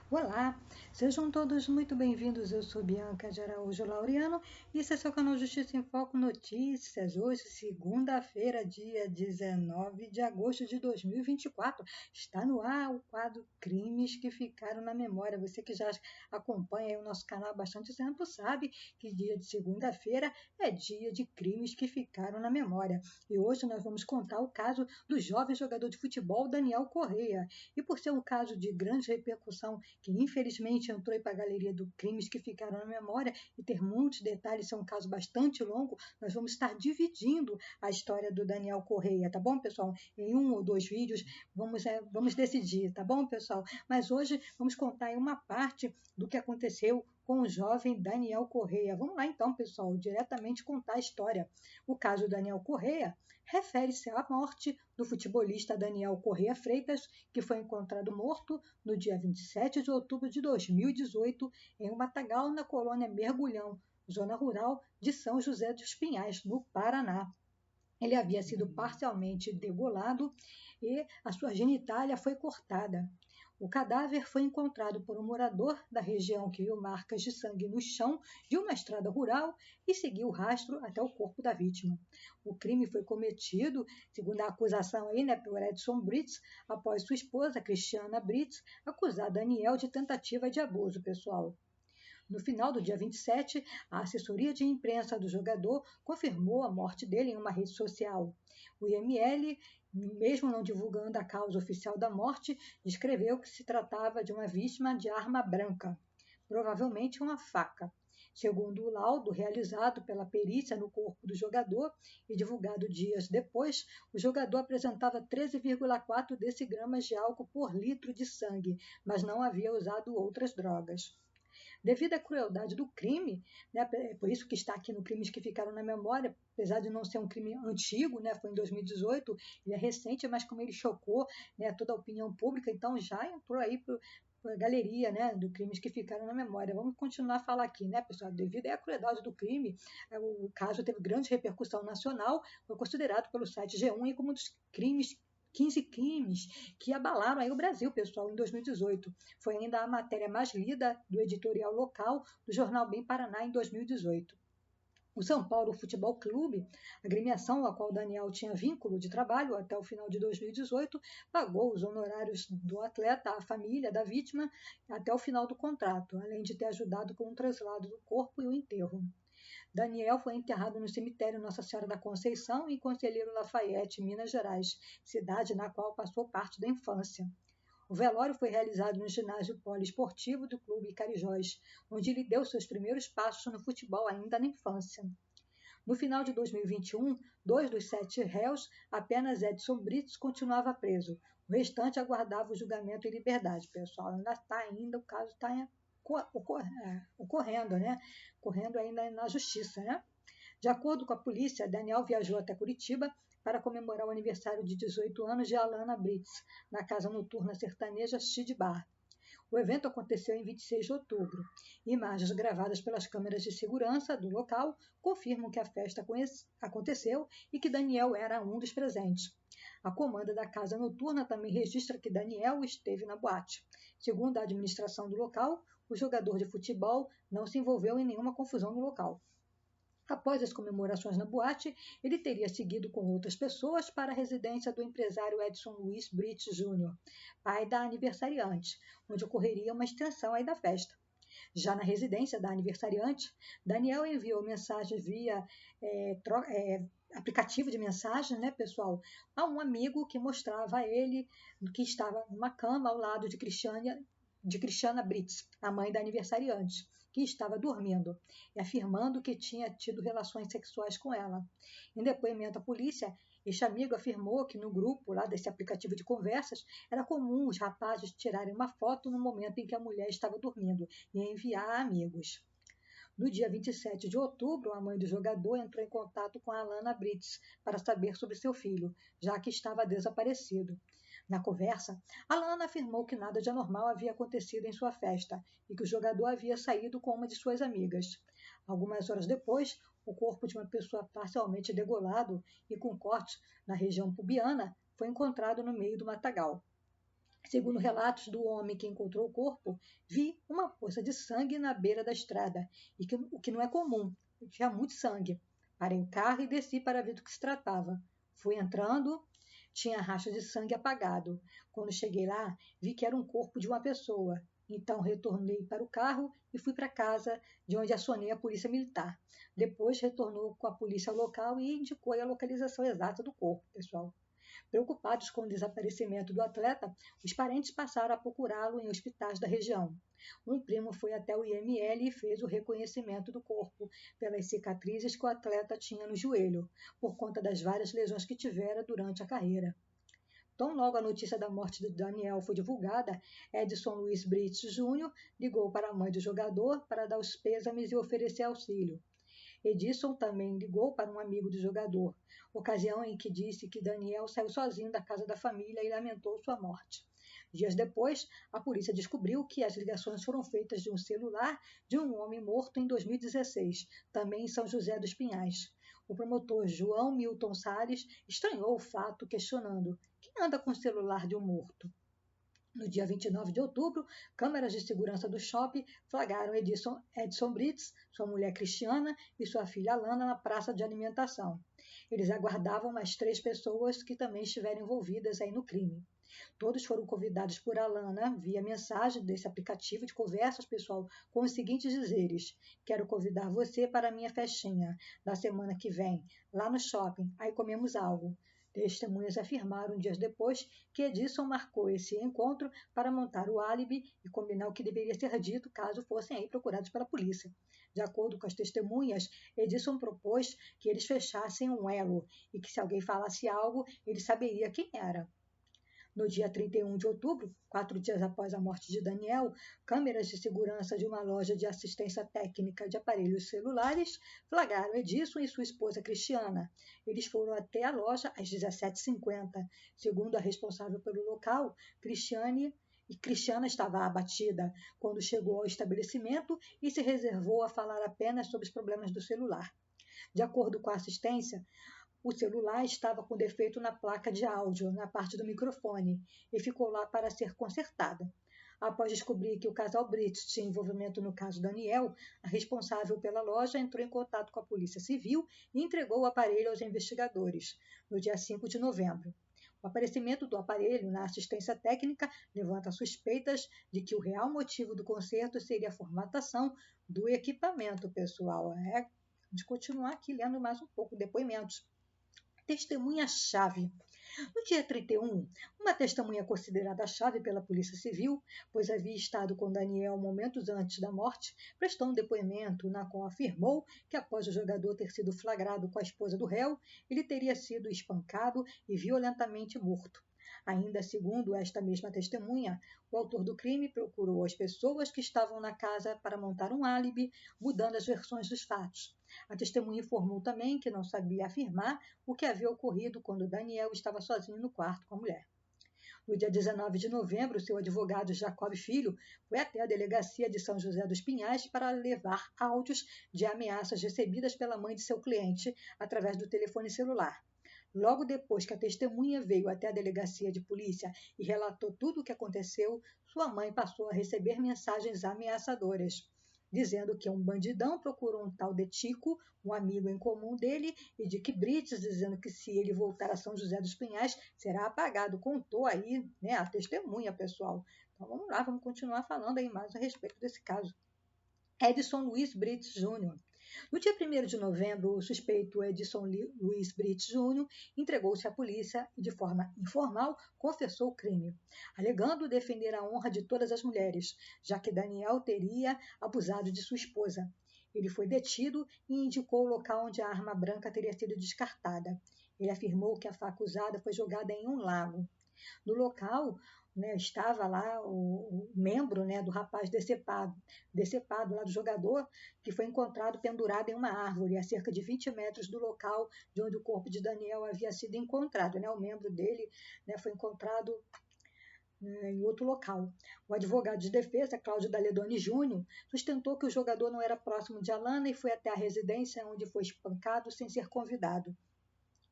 Olá, sejam todos muito bem-vindos. Eu sou Bianca de Araújo Laureano e esse é seu canal Justiça em Foco Notícias. Hoje, segunda-feira, dia 19 de agosto de 2024. Está no ar o quadro Crimes que Ficaram na Memória. Você que já acompanha o nosso canal há bastante tempo sabe que dia de segunda-feira é dia de crimes que ficaram na memória. E hoje nós vamos contar o caso do jovem jogador de futebol Daniel Correia. E por ser um caso de grande repercussão que infelizmente entrou para a galeria do Crimes que Ficaram na Memória e ter muitos detalhes, é um caso bastante longo, nós vamos estar dividindo a história do Daniel Correia, tá bom, pessoal? Em um ou dois vídeos vamos decidir, tá bom, pessoal? Mas hoje vamos contar em uma parte do que aconteceu com o jovem Daniel Correia. Vamos lá então, pessoal, diretamente contar a história. O caso Daniel Correia refere-se à morte do futebolista Daniel Correia Freitas, que foi encontrado morto no dia 27 de outubro de 2018 em um matagal na colônia Mergulhão, zona rural de São José dos Pinhais, no Paraná. Ele havia sido parcialmente degolado e a sua genitália foi cortada. O cadáver foi encontrado por um morador da região que viu marcas de sangue no chão de uma estrada rural e seguiu o rastro até o corpo da vítima. O crime foi cometido, segundo a acusação aí, por Edson Brits, após sua esposa, Cristiana Brits, acusar Daniel de tentativa de abuso, pessoal. No final do dia 27, a assessoria de imprensa do jogador confirmou a morte dele em uma rede social. O IML, mesmo não divulgando a causa oficial da morte, descreveu que se tratava de uma vítima de arma branca, provavelmente uma faca. Segundo o laudo realizado pela perícia no corpo do jogador e divulgado dias depois, o jogador apresentava 13,4 decigramas de álcool por litro de sangue, mas não havia usado outras drogas. Devido à crueldade do crime, né, por isso que está aqui no Crimes que Ficaram na Memória, apesar de não ser um crime antigo, né, foi em 2018, ele é recente, mas como ele chocou, né, toda a opinião pública, então já entrou aí para a galeria, né, do Crimes que Ficaram na Memória. Vamos continuar a falar aqui, né, pessoal? Devido à crueldade do crime, o caso teve grande repercussão nacional, foi considerado pelo site G1 como um dos crimes 15 crimes que abalaram aí o Brasil, pessoal, em 2018. Foi ainda a matéria mais lida do editorial local do jornal Bem Paraná em 2018. O São Paulo Futebol Clube, agremiação a qual Daniel tinha vínculo de trabalho até o final de 2018, pagou os honorários do atleta à família da vítima até o final do contrato, além de ter ajudado com o traslado do corpo e o enterro. Daniel foi enterrado no cemitério Nossa Senhora da Conceição, em Conselheiro Lafayette, Minas Gerais, cidade na qual passou parte da infância. O velório foi realizado no ginásio poliesportivo do Clube Carijós, onde ele deu seus primeiros passos no futebol ainda na infância. No final de 2021, 2 dos 7 réus, apenas Edson Brits continuava preso. O restante aguardava o julgamento em liberdade. Pessoal, ainda está ainda, o caso está ocorrendo, né? Correndo ainda na justiça, né? De acordo com a polícia, Daniel viajou até Curitiba para comemorar o aniversário de 18 anos de Alana Brits, na casa noturna sertaneja Chid Bar. O evento aconteceu em 26 de outubro. Imagens gravadas pelas câmeras de segurança do local confirmam que a festa aconteceu e que Daniel era um dos presentes. A comanda da casa noturna também registra que Daniel esteve na boate. Segundo a administração do local, o jogador de futebol não se envolveu em nenhuma confusão no local. Após as comemorações na boate, ele teria seguido com outras pessoas para a residência do empresário Edson Luiz Brits Jr., pai da aniversariante, onde ocorreria uma extensão aí da festa. Já na residência da aniversariante, Daniel enviou mensagens via aplicativo de mensagem, né, pessoal, a um amigo que mostrava a ele que estava numa cama ao lado de Cristiana Brits, a mãe da aniversariante, que estava dormindo, e afirmando que tinha tido relações sexuais com ela. Em depoimento à polícia, este amigo afirmou que no grupo lá desse aplicativo de conversas era comum os rapazes tirarem uma foto no momento em que a mulher estava dormindo e enviar a amigos. No dia 27 de outubro, a mãe do jogador entrou em contato com a Alana Brits para saber sobre seu filho, já que estava desaparecido. Na conversa, Alana afirmou que nada de anormal havia acontecido em sua festa e que o jogador havia saído com uma de suas amigas. Algumas horas depois, o corpo de uma pessoa parcialmente degolado e com cortes na região pubiana foi encontrado no meio do matagal. Segundo relatos do homem que encontrou o corpo, vi uma poça de sangue na beira da estrada, o que não é comum, tinha muito sangue. Parei o carro e desci para ver do que se tratava. Fui entrando, tinha rastro de sangue apagado. Quando cheguei lá, vi que era um corpo de uma pessoa. Então retornei para o carro e fui para casa, de onde acionei a polícia militar. Depois retornou com a polícia local e indicou a localização exata do corpo, pessoal. Preocupados com o desaparecimento do atleta, os parentes passaram a procurá-lo em hospitais da região. Um primo foi até o IML e fez o reconhecimento do corpo pelas cicatrizes que o atleta tinha no joelho, por conta das várias lesões que tivera durante a carreira. Tão logo a notícia da morte de Daniel foi divulgada, Edson Luiz Brites Júnior ligou para a mãe do jogador para dar os pêsames e oferecer auxílio. Edson também ligou para um amigo do jogador, ocasião em que disse que Daniel saiu sozinho da casa da família e lamentou sua morte. Dias depois, a polícia descobriu que as ligações foram feitas de um celular de um homem morto em 2016, também em São José dos Pinhais. O promotor João Milton Salles estranhou o fato, questionando: quem anda com o celular de um morto? No dia 29 de outubro, câmeras de segurança do shopping flagraram Edson Brits, sua mulher Cristiana e sua filha Alana na praça de alimentação. Eles aguardavam mais 3 pessoas que também estiveram envolvidas aí no crime. Todos foram convidados por Alana via mensagem desse aplicativo de conversas, pessoal, com os seguintes dizeres: quero convidar você para a minha festinha da semana que vem, lá no shopping, aí comemos algo. Testemunhas afirmaram dias depois que Edson marcou esse encontro para montar o álibi e combinar o que deveria ser dito caso fossem aí procurados pela polícia. De acordo com as testemunhas, Edson propôs que eles fechassem um elo e que se alguém falasse algo, ele saberia quem era. No dia 31 de outubro, 4 dias após a morte de Daniel, câmeras de segurança de uma loja de assistência técnica de aparelhos celulares flagraram Edson e sua esposa Cristiana. Eles foram até a loja às 17h50. Segundo a responsável pelo local, Cristiana estava abatida quando chegou ao estabelecimento e se reservou a falar apenas sobre os problemas do celular. De acordo com a assistência, o celular estava com defeito na placa de áudio, na parte do microfone, e ficou lá para ser consertada. Após descobrir que o casal Brits tinha envolvimento no caso Daniel, a responsável pela loja entrou em contato com a Polícia Civil e entregou o aparelho aos investigadores, no dia 5 de novembro. O aparecimento do aparelho na assistência técnica levanta suspeitas de que o real motivo do conserto seria a formatação do equipamento, pessoal. Vamos continuar aqui lendo mais um pouco depoimentos. Testemunha-chave. No dia 31, uma testemunha considerada-chave pela Polícia Civil, pois havia estado com Daniel momentos antes da morte, prestou um depoimento na qual afirmou que após o jogador ter sido flagrado com a esposa do réu, ele teria sido espancado e violentamente morto. Ainda segundo esta mesma testemunha, o autor do crime procurou as pessoas que estavam na casa para montar um álibi, mudando as versões dos fatos. A testemunha informou também que não sabia afirmar o que havia ocorrido quando Daniel estava sozinho no quarto com a mulher. No dia 19 de novembro, seu advogado Jacob Filho foi até a delegacia de São José dos Pinhais para levar áudios de ameaças recebidas pela mãe de seu cliente através do telefone celular. Logo depois que a testemunha veio até a delegacia de polícia e relatou tudo o que aconteceu, sua mãe passou a receber mensagens ameaçadoras, dizendo que um bandidão procurou um tal de Tico, um amigo em comum dele, e de que Brites, dizendo que se ele voltar a São José dos Pinhais, será apagado. Contou aí, né, a testemunha, pessoal. Então vamos lá, vamos continuar falando aí mais a respeito desse caso. Edson Luiz Brites Júnior. No dia 1º de novembro, o suspeito Edson Luiz Brites Júnior entregou-se à polícia e, de forma informal, confessou o crime, alegando defender a honra de todas as mulheres, já que Daniel teria abusado de sua esposa. Ele foi detido e indicou o local onde a arma branca teria sido descartada. Ele afirmou que a faca usada foi jogada em um lago. No local, né, estava lá o membro, né, do rapaz decepado lá do jogador, que foi encontrado pendurado em uma árvore a cerca de 20 metros do local de onde o corpo de Daniel havia sido encontrado. Né, o membro dele, né, foi encontrado em outro local. O advogado de defesa, Cláudio Daledoni Júnior, sustentou que o jogador não era próximo de Alana e foi até a residência onde foi espancado sem ser convidado.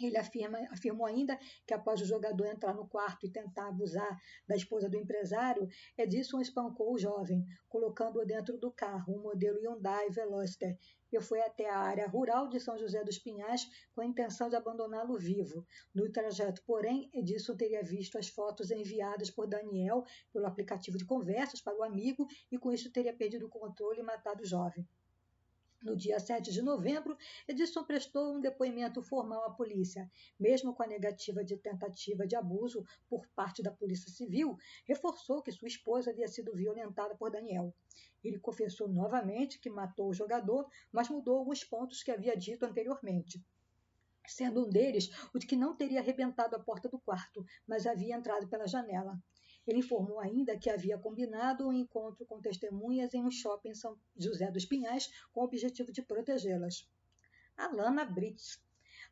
Ele afirmou ainda que após o jogador entrar no quarto e tentar abusar da esposa do empresário, Edson espancou o jovem, colocando-o dentro do carro, um modelo Hyundai Veloster, e foi até a área rural de São José dos Pinhais com a intenção de abandoná-lo vivo. No trajeto, porém, Edson teria visto as fotos enviadas por Daniel pelo aplicativo de conversas para o amigo e com isso teria perdido o controle e matado o jovem. No dia 7 de novembro, Edson prestou um depoimento formal à polícia. Mesmo com a negativa de tentativa de abuso por parte da Polícia Civil, reforçou que sua esposa havia sido violentada por Daniel. Ele confessou novamente que matou o jogador, mas mudou alguns pontos que havia dito anteriormente, sendo um deles o de que não teria arrebentado a porta do quarto, mas havia entrado pela janela. Ele informou ainda que havia combinado um encontro com testemunhas em um shopping em São José dos Pinhais com o objetivo de protegê-las. Alana Brits.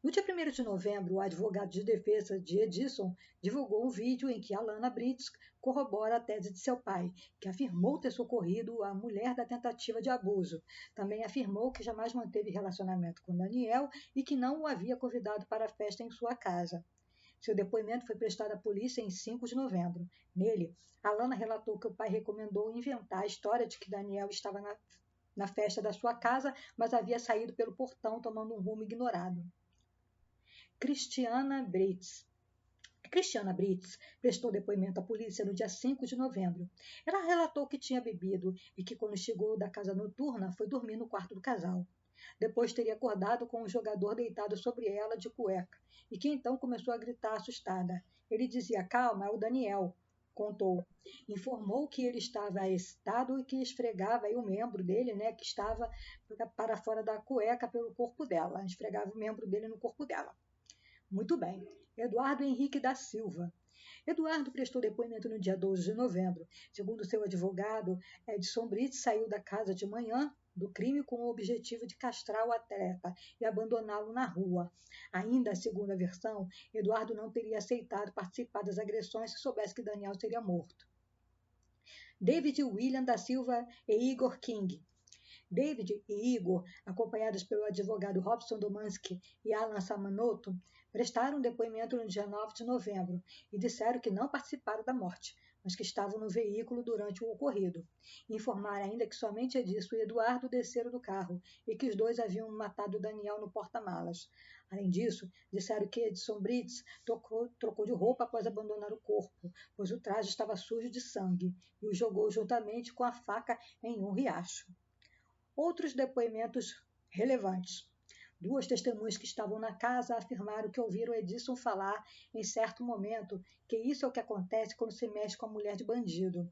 No dia 1º de novembro, o advogado de defesa de Edson divulgou um vídeo em que Alana Brits corrobora a tese de seu pai, que afirmou ter socorrido a mulher da tentativa de abuso. Também afirmou que jamais manteve relacionamento com Daniel e que não o havia convidado para a festa em sua casa. Seu depoimento foi prestado à polícia em 5 de novembro. Nele, Alana relatou que o pai recomendou inventar a história de que Daniel estava na festa da sua casa, mas havia saído pelo portão tomando um rumo ignorado. Cristiana Brits prestou depoimento à polícia no dia 5 de novembro. Ela relatou que tinha bebido e que, quando chegou da casa noturna, foi dormir no quarto do casal. Depois teria acordado com um jogador deitado sobre ela de cueca e que então começou a gritar assustada. Ele dizia: "Calma, é o Daniel", contou. Informou que ele estava excitado e que esfregava aí o membro dele, que estava para fora da cueca pelo corpo dela. Esfregava o membro dele no corpo dela. Muito bem. Eduardo Henrique da Silva. Eduardo prestou depoimento no dia 12 de novembro. Segundo seu advogado, Edson Brits saiu da casa de manhã do crime com o objetivo de castrar o atleta e abandoná-lo na rua. Ainda, segundo a versão, Eduardo não teria aceitado participar das agressões se soubesse que Daniel seria morto. David William da Silva e Igor King. David e Igor, acompanhados pelo advogado Robson Domanski e Alan Samanotto, prestaram depoimento no dia 9 de novembro e disseram que não participaram da morte, mas que estavam no veículo durante o ocorrido. Informaram ainda que somente Edson e Eduardo desceram do carro e que os dois haviam matado Daniel no porta-malas. Além disso, disseram que Edson Brits trocou de roupa após abandonar o corpo, pois o traje estava sujo de sangue, e o jogou juntamente com a faca em um riacho. Outros depoimentos relevantes. Duas testemunhas que estavam na casa afirmaram que ouviram Edson falar em certo momento que isso é o que acontece quando se mexe com a mulher de bandido.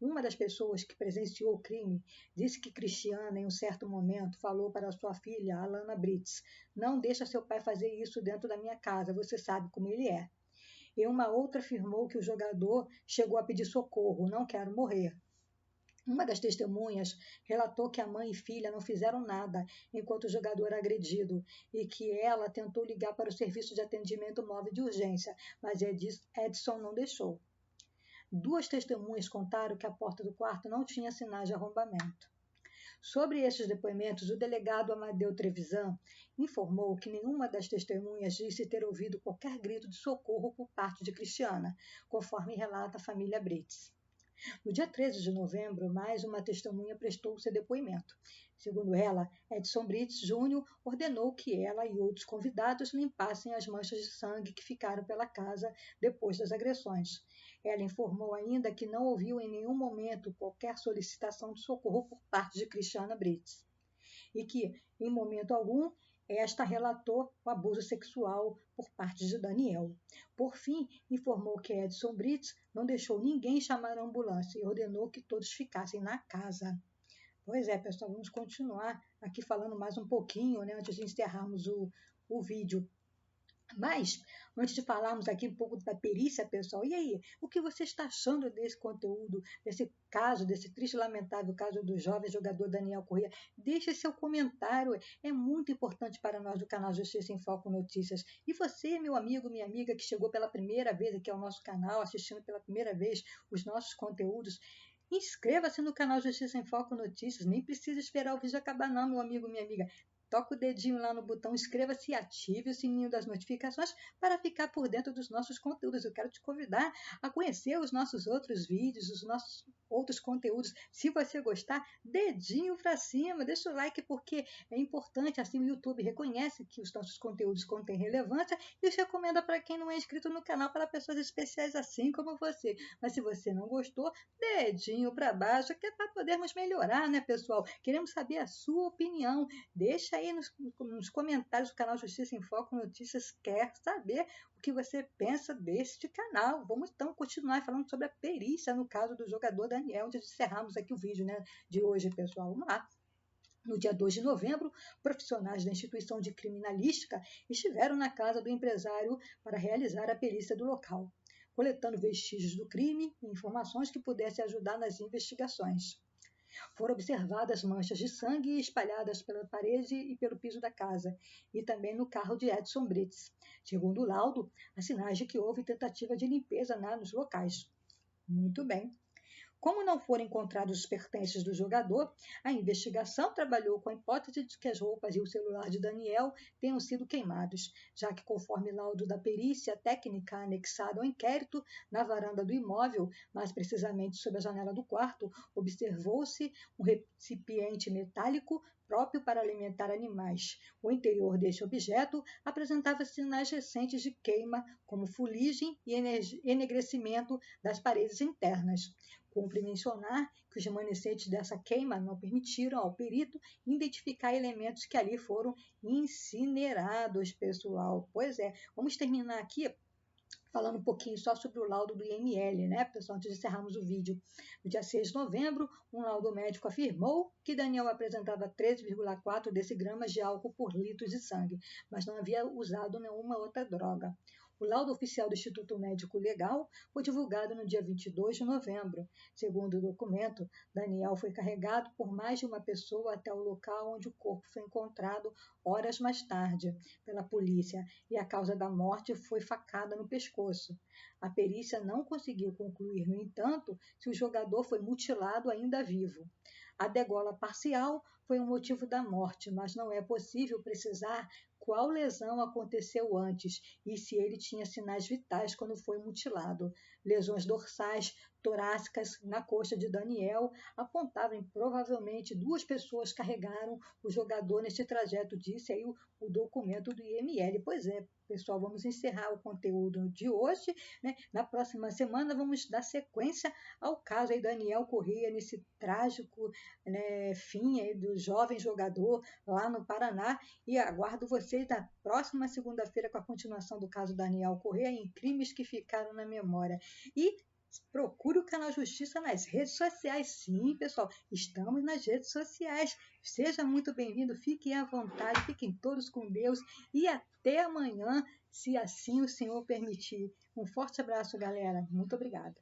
Uma das pessoas que presenciou o crime disse que Cristiana, em um certo momento, falou para sua filha, Alana Brits: "Não deixa seu pai fazer isso dentro da minha casa, você sabe como ele é." E uma outra afirmou que o jogador chegou a pedir socorro: "Não quero morrer." Uma das testemunhas relatou que a mãe e filha não fizeram nada enquanto o jogador era agredido e que ela tentou ligar para o serviço de atendimento móvel de urgência, mas Edson não deixou. Duas testemunhas contaram que a porta do quarto não tinha sinais de arrombamento. Sobre estes depoimentos, o delegado Amadeu Trevisan informou que nenhuma das testemunhas disse ter ouvido qualquer grito de socorro por parte de Cristiana, conforme relata a família Brits. No dia 13 de novembro, mais uma testemunha prestou seu depoimento. Segundo ela, Edson Brits Jr. ordenou que ela e outros convidados limpassem as manchas de sangue que ficaram pela casa depois das agressões. Ela informou ainda que não ouviu em nenhum momento qualquer solicitação de socorro por parte de Cristiana Brits e que, em momento algum, esta relatou o abuso sexual por parte de Daniel. Por fim, informou que Edson Brits não deixou ninguém chamar a ambulância e ordenou que todos ficassem na casa. Pois é, pessoal, vamos continuar aqui falando mais um pouquinho, antes de encerrarmos o vídeo. Mas, antes de falarmos aqui um pouco da perícia, pessoal, e aí? O que você está achando desse conteúdo, desse caso, desse triste e lamentável caso do jovem jogador Daniel Corrêa? Deixe seu comentário, é muito importante para nós do canal Justiça em Foco Notícias. E você, meu amigo, minha amiga, que chegou pela primeira vez aqui ao nosso canal, assistindo pela primeira vez os nossos conteúdos, inscreva-se no canal Justiça em Foco Notícias, nem precisa esperar o vídeo acabar não, meu amigo, minha amiga. toca o dedinho lá no botão inscreva-se e ative o sininho das notificações para ficar por dentro dos nossos conteúdos. Eu quero te convidar a conhecer os nossos outros vídeos, os nossos outros conteúdos. Se você gostar, dedinho para cima, deixa o like porque é importante, assim o YouTube reconhece que os nossos conteúdos contêm relevância e os recomenda para quem não é inscrito no canal, para pessoas especiais assim como você. Mas se você não gostou, dedinho para baixo, que é para podermos melhorar, né, pessoal? Queremos saber a sua opinião. Deixa aí nos comentários do canal Justiça em Foco Notícias. Quer saber o que você pensa deste canal? Vamos então continuar falando sobre a perícia no caso do jogador Daniel, antes de encerrarmos aqui o vídeo, né, de hoje, pessoal. Vamos lá. No dia 2 de novembro, profissionais da instituição de criminalística estiveram na casa do empresário para realizar a perícia do local, coletando vestígios do crime e informações que pudessem ajudar nas investigações. Foram observadas manchas de sangue espalhadas pela parede e pelo piso da casa, e também no carro de Edson Brits. Segundo o laudo, há sinais de que houve tentativa de limpeza nos locais. Muito bem. Como não foram encontrados os pertences do jogador, a investigação trabalhou com a hipótese de que as roupas e o celular de Daniel tenham sido queimados, já que, conforme laudo da perícia técnica anexado ao inquérito, na varanda do imóvel, mais precisamente sob a janela do quarto, observou-se um recipiente metálico próprio para alimentar animais. O interior deste objeto apresentava sinais recentes de queima, como fuligem e enegrecimento das paredes internas. Cumpre mencionar que os remanescentes dessa queima não permitiram ao perito identificar elementos que ali foram incinerados, pessoal. Pois é, vamos terminar aqui falando um pouquinho só sobre o laudo do IML, né, pessoal, antes de encerrarmos o vídeo. No dia 6 de novembro, um laudo médico afirmou que Daniel apresentava 13,4 decigramas de álcool por litro de sangue, mas não havia usado nenhuma outra droga. O laudo oficial do Instituto Médico Legal foi divulgado no dia 22 de novembro. Segundo o documento, Daniel foi carregado por mais de uma pessoa até o local onde o corpo foi encontrado horas mais tarde pela polícia, e a causa da morte foi facada no pescoço. A perícia não conseguiu concluir, no entanto, se o jogador foi mutilado ainda vivo. A degola parcial foi o motivo da morte, mas não é possível precisar qual lesão aconteceu antes e se ele tinha sinais vitais quando foi mutilado. Lesões dorsais, torácicas na coxa de Daniel apontavam provavelmente duas pessoas carregaram o jogador neste trajeto, disse aí o documento do IML. Pois é, pessoal, vamos encerrar o conteúdo de hoje, né? Na próxima semana vamos dar sequência ao caso aí Daniel Corrêa, nesse trágico, né, fim aí do jovem jogador lá no Paraná, e aguardo vocês na próxima segunda-feira com a continuação do caso Daniel Corrêa em Crimes que Ficaram na Memória. E procure o canal Justiça nas redes sociais. Sim, pessoal, estamos nas redes sociais. Seja muito bem-vindo, fiquem à vontade, fiquem todos com Deus e até amanhã, se assim o Senhor permitir. Um forte abraço, galera. Muito obrigada.